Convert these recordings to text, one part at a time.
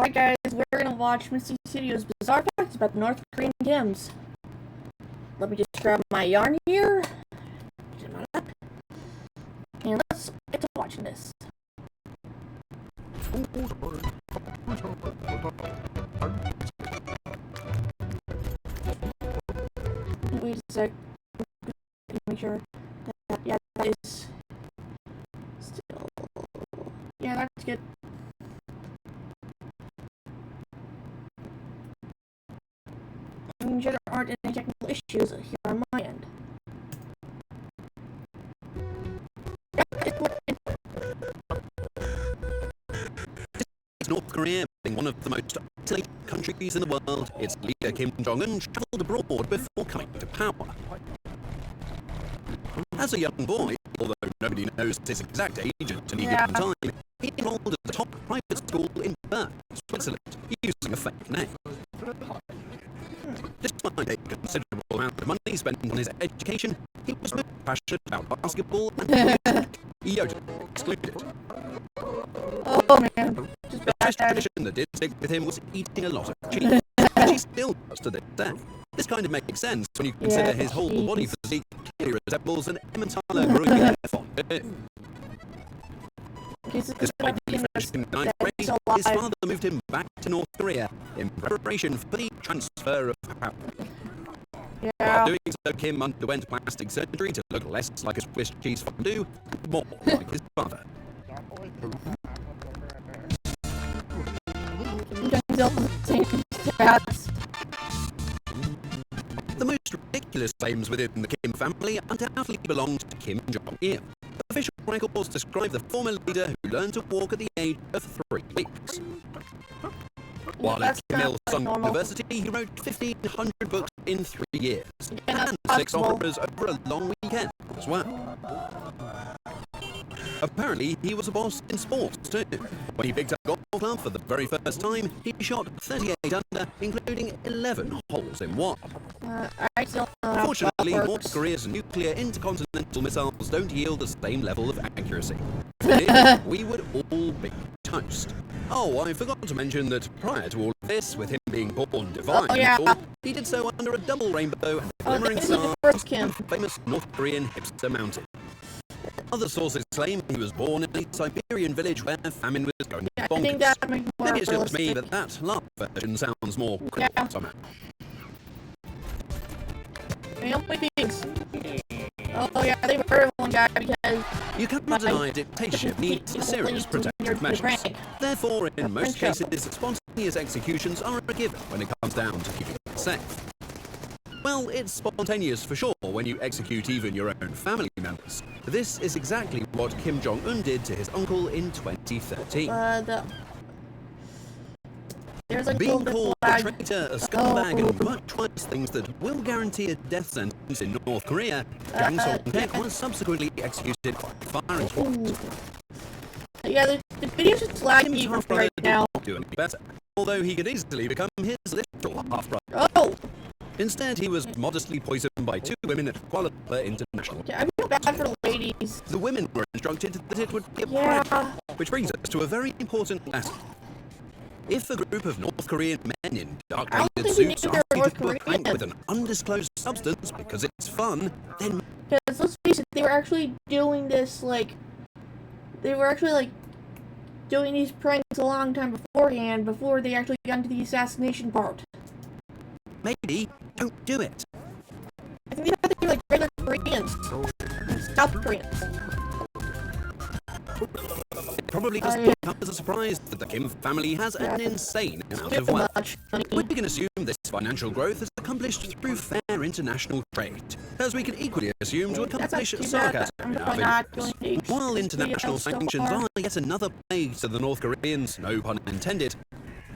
Alright guys, we're gonna watch Misty Studios' bizarre facts about the North Korean Kims. Let me just grab my yarn here. And let's get to watching this. Wait a sec. Make sure that, yeah, that is still, yeah, that's good. I'm sure there aren't any technical issues here on my end. North Korea being one of the most isolated countries in the world, its leader Kim Jong-un travelled abroad before coming to power. As a young boy, although nobody knows his exact age at any given time, he enrolled at the top private school in Bern, Switzerland, using a fake name. Despite a considerable amount of money spent on his education, he was most passionate about basketball and Yoda excluded. Oh man. The tradition that did stick with him was eating a lot of cheese, which he still does to this day. This kind of makes sense when you consider his whole body physique clearly resembles an Emmentaler Gruyere fondue. Despite being fresh in ninth grade, his father moved him back to North Korea in preparation for the transfer of power. While doing so, Kim underwent plastic surgery to look less like a Swiss cheese fondue and more like his father. The most ridiculous claims within the Kim family undoubtedly belong to Kim Jong-il. Official records describe the former leader who learned to walk at the age of 3 weeks. While at Kim Il-sung University, he wrote 1,500 books in 3 years, and 6 operas over a long weekend as well. Apparently, he was a boss in sports too. When he picked up a golf club for the very first time, he shot 38 under, including 11 holes in one. Fortunately, North Korea's nuclear intercontinental missiles don't yield the same level of accuracy. If did, we would all be toast. Oh, I forgot to mention that prior to all of this, with him being born divine, he did so under a double rainbow and a glimmering star on the famous North Korean hipster mountain. Other sources claim he was born in a Siberian village where famine was going bonkers. Maybe it's just me, but that last version sounds more credible somehow. Oh yeah, they murdered one guy because... You cannot deny dictatorship needs serious protective measures. Therefore, in most cases, spontaneous executions are a given when it comes down to keeping it safe. Well, it's spontaneous for sure when you execute even your own family members. This is exactly what Kim Jong-un did to his uncle in 2013. Being called a traitor, a scumbag, and much worse things that will guarantee a death sentence in North Korea, Jang Song-taek was subsequently executed by firing squad. Yeah, the video's just lagging me right now. Not do any better, although he could easily become his literal half-brother. Oh! Instead, he was modestly poisoned by 2 women at Kuala Lumpur International. Yeah, I feel bad for the ladies. The women were instructed that it would be a prank, which brings us to a very important lesson. If a group of North Korean men in dark-painted suits are to do a prank with an undisclosed substance because it's fun, then... Because let's face it, they were actually doing this, doing these pranks a long time beforehand, before they actually got into the assassination part. Maybe don't do it. I think they have to be like regular Koreans. South Koreans. It probably doesn't come as a surprise that the Kim family has an insane amount of wealth. We can assume this financial growth is accomplished through fair international trade, as we can equally assume to accomplish sarcasm in our videos. While international sanctions are yet another plague to the North Koreans, no pun intended,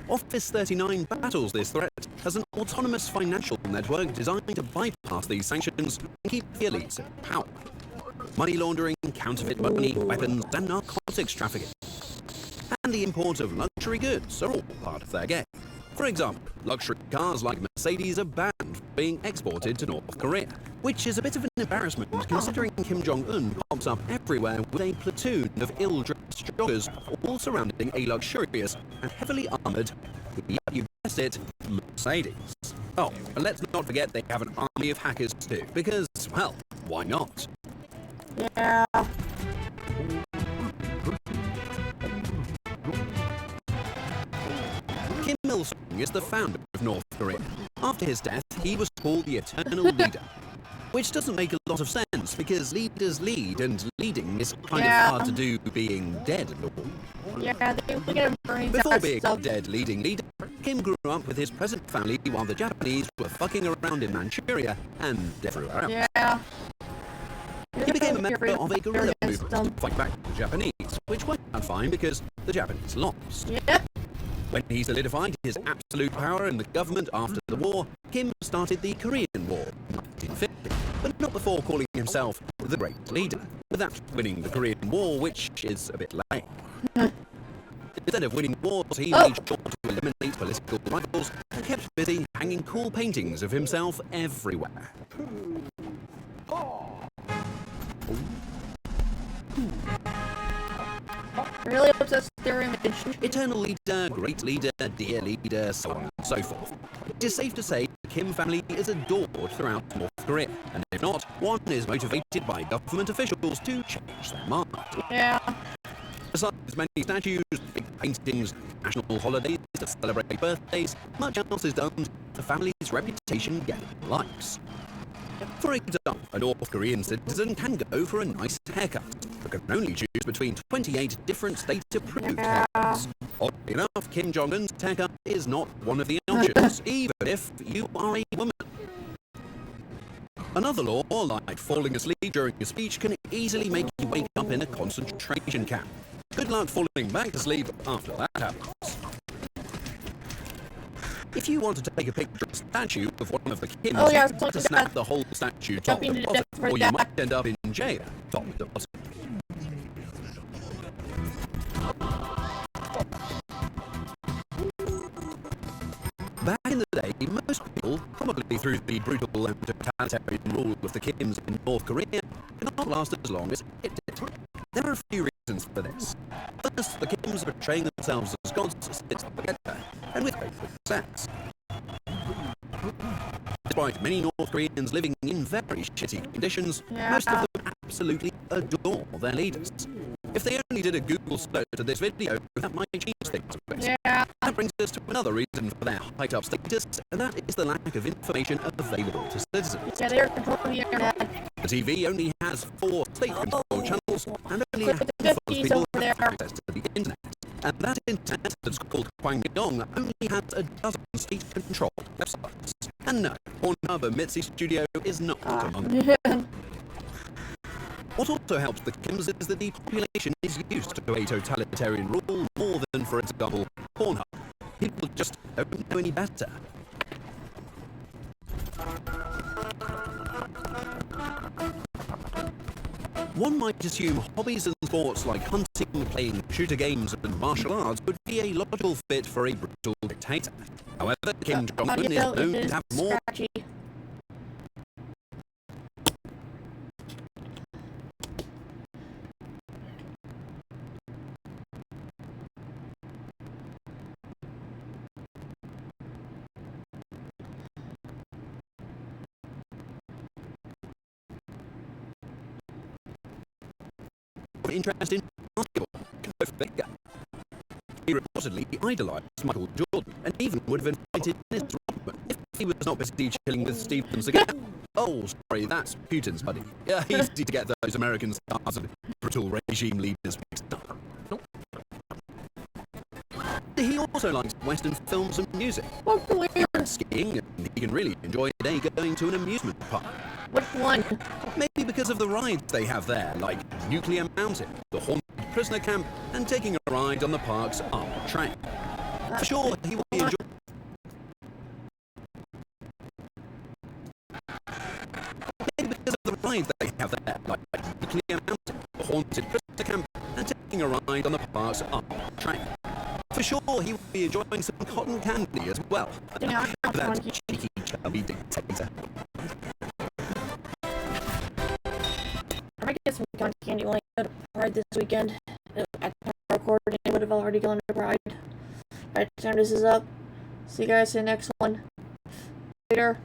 Office 39 battles this threat as an autonomous financial network designed to bypass these sanctions and keep the elites in power. Money laundering, counterfeit money, weapons, and narcotics trafficking. And the import of luxury goods are all part of their game. For example, luxury cars like Mercedes are banned from being exported to North Korea, which is a bit of an embarrassment considering Kim Jong-un pops up everywhere with a platoon of ill-dressed joggers all surrounding a luxurious and heavily armoured, yep, you guessed it, Mercedes. Oh, and let's not forget they have an army of hackers too, because, well, why not? Yeah. Kim Il-sung is the founder of North Korea. After his death, he was called the Eternal Leader, which doesn't make a lot of sense because leaders lead and leading is kind of hard to do being dead and all. Yeah, they get a brain Before being a dead leading leader, Kim grew up with his present family while the Japanese were fucking around in Manchuria and everywhere else. Yeah. He became a member of a guerrilla movement to fight back the Japanese, which worked out fine because the Japanese lost. Yeah. When he solidified his absolute power in the government after the war, Kim started the Korean War in 1950, but not before calling himself the Great Leader, without winning the Korean War, which is a bit lame. Instead of winning wars, he made sure to eliminate political rivals and kept busy hanging cool paintings of himself everywhere. Really obsessed with their image. Eternal Leader, Great Leader, Dear Leader, so on and so forth. It is safe to say the Kim family is adored throughout North Korea, and if not, one is motivated by government officials to change their mind. Yeah. Besides many statues, big paintings, national holidays to celebrate birthdays, much else is done to the family's reputation getting likes. For example, a North Korean citizen can go for a nice haircut, but can only choose between 28 different state-approved haircuts. Oddly enough, Kim Jong-un's haircut is not one of the options, even if you are a woman. Another law, like falling asleep during a speech, can easily make you wake up in a concentration camp. Good luck falling back to sleep after that happens. If you want to take a picture of a statue of one of the Kims, you have to snap the whole statue top to bottom, or you might end up in jail top to bottom. Back in the day, most people, probably through the brutal and totalitarian rule of the Kims in North Korea, cannot last as long as it did. There are a few reasons for this. First, the Kims are portraying themselves as gods since the get-go, and with great success. Despite many North Koreans living in very shitty conditions, most of them absolutely adore their leaders. If they only did a Google search of this video, that might change things a bit. That brings us to another reason for their hyped-up status, and that is the lack of information available to citizens. They're controlling the internet. The TV only has 4 state-controlled channels, and only a handful of people have access to the internet. And that internet, that's called Kwangmyong, only has a dozen state-controlled websites. And no, Pornhub and Mitzi Studio is not among them. What also helps the Kims is that the population is used to a totalitarian rule more than, for example, Pornhub. People just don't know any better. One might assume hobbies and sports like hunting, playing shooter games and martial arts would be a logical fit for a brutal dictator. However, Kim Jong-un is known to have more... interest in basketball. Go figure. He reportedly idolized Michael Jordan and even would have invited Dennis Rodman if he was not busy chilling with Steven Seagal. Oh, sorry, that's Putin's buddy. Yeah, easy to get those American stars and brutal regime leaders mixed up. He also likes Western films and music. Skiing, and he can really enjoy a day going to an amusement park. Which one? Maybe because of the rides they have there, like Nuclear Mountain, the Haunted Prisoner Camp, and taking a ride on the park's armored train. For sure, he will be enjoying. Maybe because of the rides they have there, like Nuclear Mountain, the Haunted Prisoner Camp, and taking a ride on the park's armored train. For sure, he will be enjoying some cotton candy as well. Yeah, That cheeky, chubby dictator. I might get some cotton candy when I go to Pride this weekend. At the recording, it would have already gone to Pride. By the time this is up, see you guys in the next one. Later.